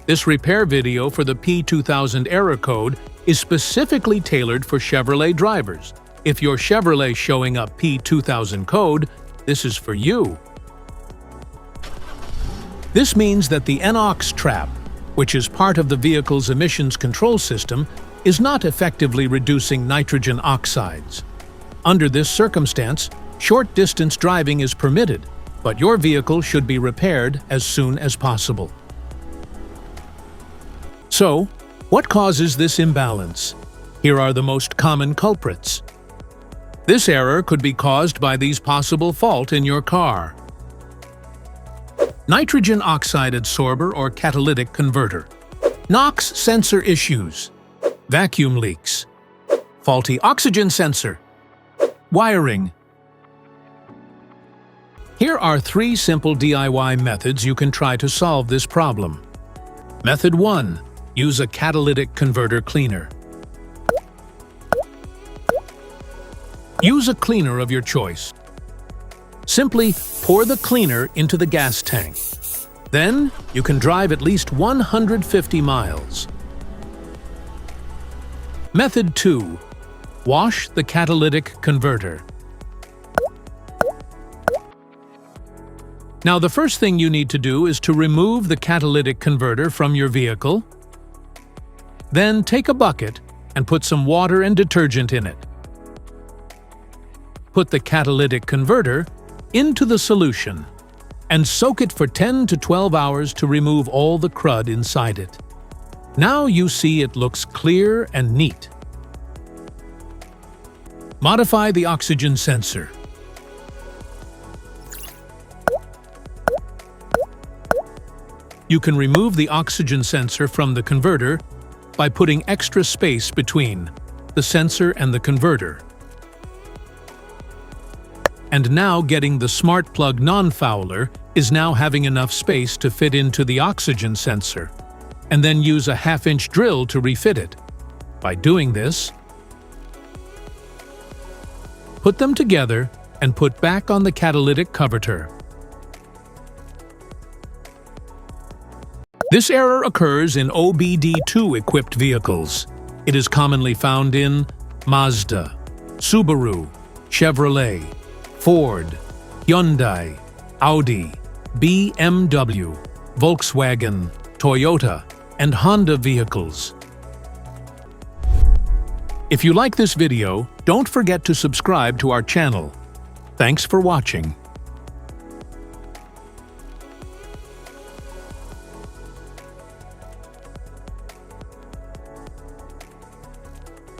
This repair video for the P2000 Error Code is specifically tailored for Chevrolet drivers. If your Chevrolet showing up P2000 code, this is for you. This means that the NOx trap, which is part of the vehicle's emissions control system, is not effectively reducing nitrogen oxides. Under this circumstance, short-distance driving is permitted, but your vehicle should be repaired as soon as possible. So, what causes this imbalance? Here are the most common culprits. This error could be caused by these possible faults in your car. Nitrogen oxide adsorber or catalytic converter. NOx sensor issues. Vacuum leaks. Faulty oxygen sensor. Wiring. Here are 3 simple DIY methods you can try to solve this problem. Method 1. Use a catalytic converter cleaner. Use a cleaner of your choice. Simply pour the cleaner into the gas tank. Then, you can drive at least 150 miles. Method 2. Wash the catalytic converter. Now, the first thing you need to do is to remove the catalytic converter from your vehicle. Then take a bucket and put some water and detergent in it. Put the catalytic converter into the solution and soak it for 10 to 12 hours to remove all the crud inside it. Now you see it looks clear and neat. Modify the oxygen sensor. You can remove the oxygen sensor from the converter by putting extra space between the sensor and the converter. And now getting the smart plug non-fouler is now having enough space to fit into the oxygen sensor, and then use a 1/2-inch drill to refit it. By doing this, put them together and put back on the catalytic converter. This error occurs in OBD2 equipped vehicles. It is commonly found in Mazda, Subaru, Chevrolet, Ford, Hyundai, Audi, BMW, Volkswagen, Toyota, and Honda vehicles. If you like this video, don't forget to subscribe to our channel. Thanks for watching.